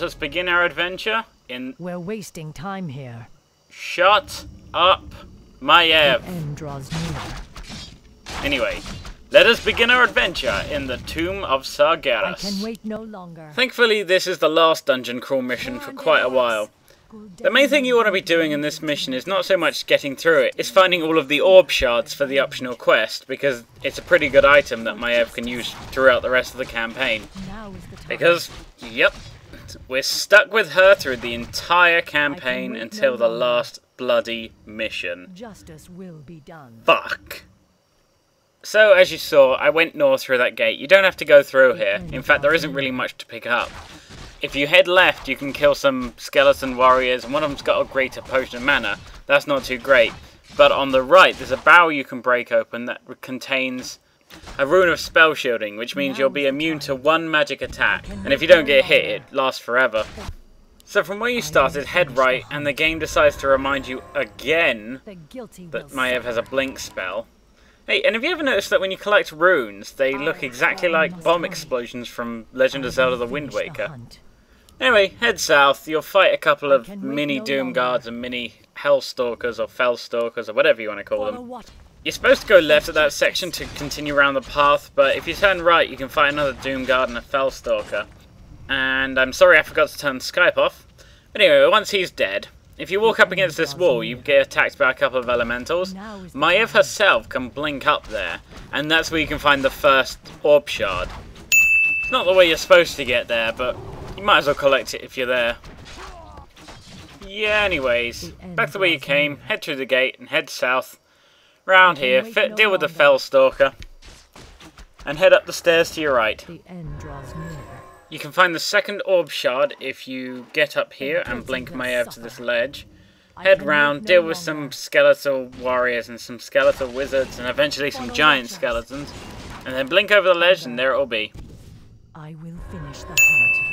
let us begin our adventure in... We're wasting time here. Shut up, Maiev. The end draws near. Anyway, let us begin our adventure in the Tomb of Sargeras. I can wait no longer. Thankfully, this is the last dungeon crawl mission for quite a while. The main thing you want to be doing in this mission is not so much getting through it, it's finding all of the orb shards for the optional quest, because it's a pretty good item that Maiev can use throughout the rest of the campaign. Because, yep, we're stuck with her through the entire campaign until the last bloody mission. Justice will be done. Fuck. So, as you saw, I went north through that gate. You don't have to go through here. In fact, there isn't really much to pick up. If you head left, you can kill some skeleton warriors, and one of them's got a greater potion of mana. That's not too great. But on the right, there's a barrel you can break open that contains a rune of spell shielding, which means you'll be immune to one magic attack. And if you don't get hit, it lasts forever. So from where you started, head right, and the game decides to remind you again that Maiev has a blink spell. Hey, and have you ever noticed that when you collect runes, they look exactly like bomb explosions from Legend of Zelda: The Wind Waker? Anyway, head south, you'll fight a couple of mini Doom Guards and mini Hellstalkers or Fellstalkers or whatever you want to call them. You're supposed to go left at that section to continue around the path, but if you turn right you can fight another Doom Guard and a Fellstalker. And I'm sorry I forgot to turn Skype off. But anyway, once he's dead, if you walk up against this wall you get attacked by a couple of elementals. Maiev herself can blink up there, and that's where you can find the first orb shard. It's not the way you're supposed to get there, but you might as well collect it if you're there. Yeah, anyways, back to where you came, head through the gate and head south. Round here, deal with the Fellstalker, and head up the stairs to your right. You can find the second orb shard if you get up here and blink Maiev to this ledge. Head round, deal with some skeletal warriors and some skeletal wizards and eventually some giant skeletons. And then blink over the ledge and there it will be. I will finish the hunt.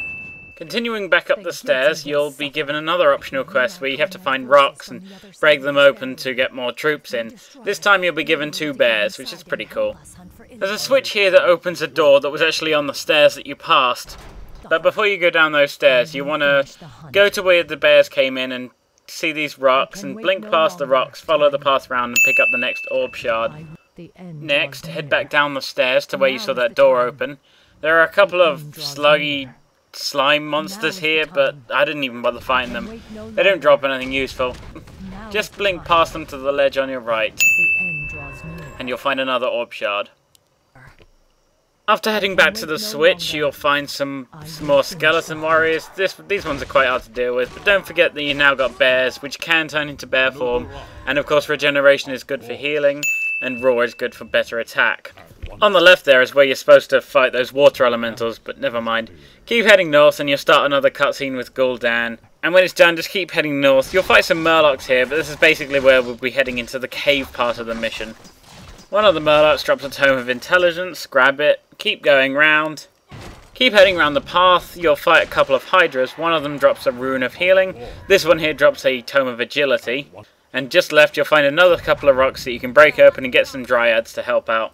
Continuing back up the stairs, you'll be given another optional quest where you have to find rocks and break them open to get more troops in. This time you'll be given 2 bears, which is pretty cool. There's a switch here that opens a door that was actually on the stairs that you passed. But before you go down those stairs, you want to go to where the bears came in and see these rocks and blink past the rocks, follow the path round and pick up the next orb shard. Next, head back down the stairs to where you saw that door open. There are a couple of sluggy slime monsters here, but I didn't even bother fighting them. They don't drop anything useful. Just blink past them to the ledge on your right, and you'll find another orb shard. After heading back to the switch, you'll find some more skeleton warriors. These ones are quite hard to deal with, but don't forget that you now got bears, which can turn into bear form, and of course regeneration is good for healing, and roar is good for better attack. On the left there is where you're supposed to fight those water elementals, but never mind. Keep heading north and you'll start another cutscene with Gul'dan. And when it's done, just keep heading north. You'll fight some Murlocs here, but this is basically where we'll be heading into the cave part of the mission. One of the Murlocs drops a Tome of Intelligence, grab it, keep going round. Keep heading round the path, you'll fight a couple of Hydras. One of them drops a Rune of Healing. This one here drops a Tome of Agility. And just left you'll find another couple of rocks that you can break open and get some Dryads to help out.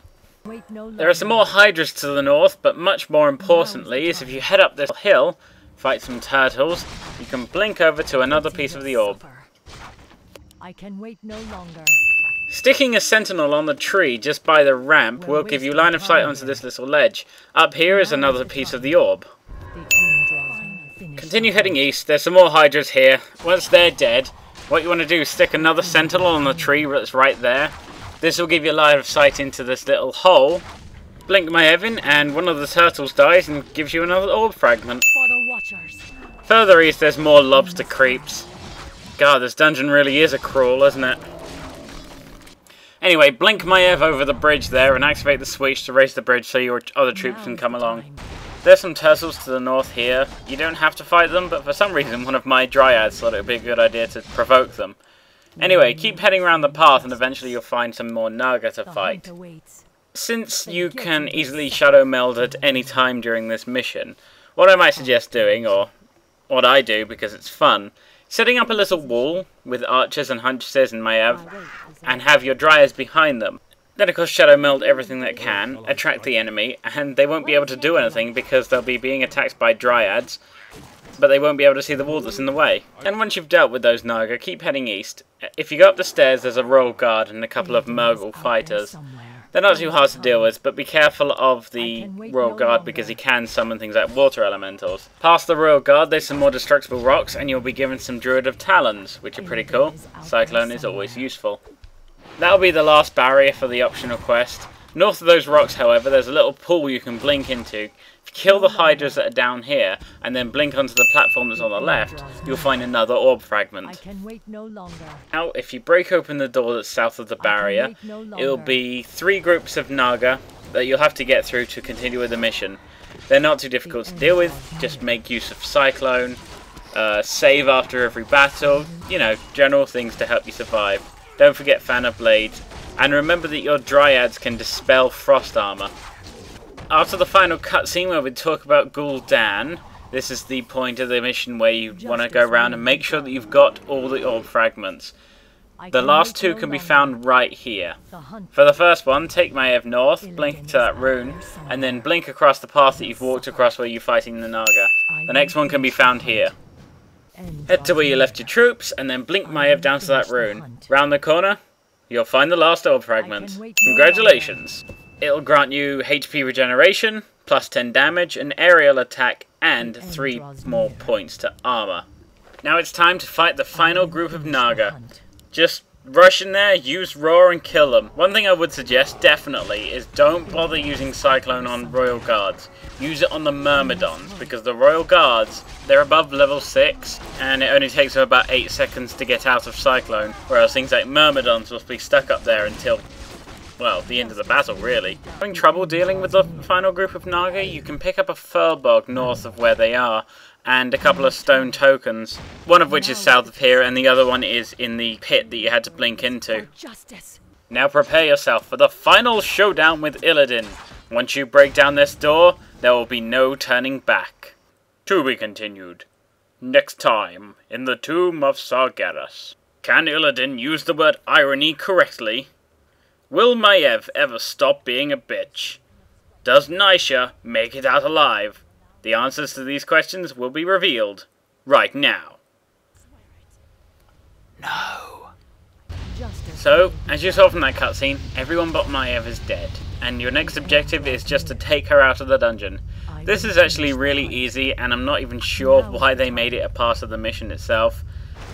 There are some more Hydras to the north, but much more importantly is if you head up this hill, fight some turtles, you can blink over to another piece of the orb. I can wait no longer. Sticking a sentinel on the tree just by the ramp will give you line of sight onto this little ledge. Up here is another piece of the orb. Continue heading east, there's some more Hydras here. Once they're dead, what you want to do is stick another sentinel on the tree that's right there. This will give you line of sight into this little hole. Blink Maiev in and one of the turtles dies and gives you another orb fragment. Further east there's more lobster creeps. God, this dungeon really is a crawl, isn't it? Anyway, blink Maiev over the bridge there and activate the switch to raise the bridge so your other troops can come along. There's some turtles to the north here. You don't have to fight them, but for some reason one of my Dryads thought it would be a good idea to provoke them. Anyway, keep heading around the path and eventually you'll find some more Naga to fight. Since you can easily shadow meld at any time during this mission, what I might suggest doing, or what I do because it's fun, setting up a little wall with archers and huntresses and Maiev, and have your Dryads behind them. Then of course shadow meld everything that can, attract the enemy, and they won't be able to do anything because they'll be being attacked by Dryads. but they won't be able to see the wall that's in the way. And once you've dealt with those Naga, keep heading east. If you go up the stairs, there's a royal guard and a couple of Murgle fighters. They're not too hard to deal with, but be careful of the royal guard because he can summon things like water elementals. Past the royal guard, there's some more destructible rocks, and you'll be given some Druid of Talons, which are pretty cool. Cyclone is always useful. That'll be the last barrier for the optional quest. North of those rocks, however, there's a little pool you can blink into. If you kill the hydras that are down here, and then blink onto the platform that's on the left, you'll find another orb fragment. Now, if you break open the door that's south of the barrier, it'll be 3 groups of Naga that you'll have to get through to continue with the mission. They're not too difficult to deal with, just make use of Cyclone, save after every battle, you know, general things to help you survive. Don't forget Fan of Blades. And remember that your Dryads can dispel frost armor. After the final cutscene where we talk about gul'dan, this is the point of the mission where you want to go around and make sure that you've got all the orb fragments. The last 2 can be found right here. For the first one, take Maev north, blink to that rune, and then blink across the path that you've walked across where you're fighting the Naga. The next one can be found here. Head to where you left your troops, and then blink Maev down to that rune. Round the corner, you'll find the last orb fragment. Congratulations! It'll grant you HP regeneration, plus 10 damage, an aerial attack, and 3 more points to armor. Now it's time to fight the final group of Naga. Just rush in there, use Roar and kill them. One thing I would suggest, definitely, is don't bother using Cyclone on Royal Guards. Use it on the Myrmidons, because the Royal Guards, they're above level 6, and it only takes them about 8 seconds to get out of Cyclone, whereas things like Myrmidons will be stuck up there until, well, the end of the battle, really. Having trouble dealing with the final group of Naga, you can pick up a Furbolg north of where they are, and a couple of stone tokens, one of which is south of here, and the other one is in the pit that you had to blink into. Now prepare yourself for the final showdown with Illidan. Once you break down this door, there will be no turning back. To be continued. Next time, in the tomb of Sargeras. Can Illidan use the word irony correctly? Will Maev ever stop being a bitch? Does Nisha make it out alive? The answers to these questions will be revealed right now. No. So, as you saw from that cutscene, everyone but Maev is dead, and your next objective is just to take her out of the dungeon. This is actually really easy, and I'm not even sure why they made it a part of the mission itself.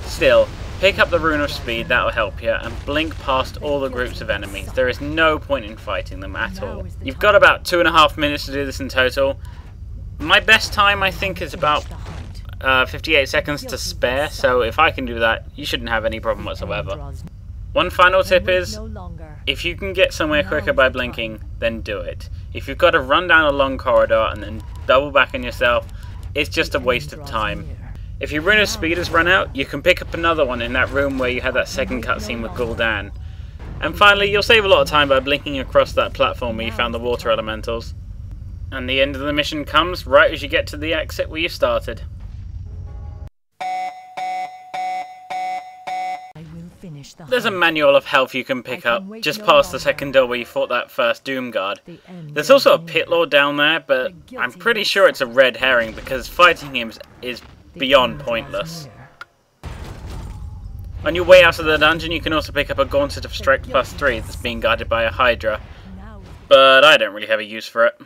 Still, pick up the Rune of Speed, that'll help you, and blink past all the groups of enemies. There is no point in fighting them at all. You've got about 2.5 minutes to do this in total. My best time, I think, is about 58 seconds to spare, so if I can do that, you shouldn't have any problem whatsoever. One final tip is, if you can get somewhere quicker by blinking, then do it. If you've got to run down a long corridor and then double back on yourself, it's just a waste of time. If your Rune of Speed has run out, you can pick up another one in that room where you had that second cutscene with gul'dan. And finally, you'll save a lot of time by blinking across that platform where you found the water elementals. And the end of the mission comes right as you get to the exit where you started. There's a manual of health you can pick up just past the second door where you fought that first Doom Guard. There's also a Pit Lord down there, but I'm pretty sure it's a red herring because fighting him is beyond pointless. On your way out of the dungeon, you can also pick up a Gauntlet of Strength +3 that's being guarded by a Hydra, but I don't really have a use for it.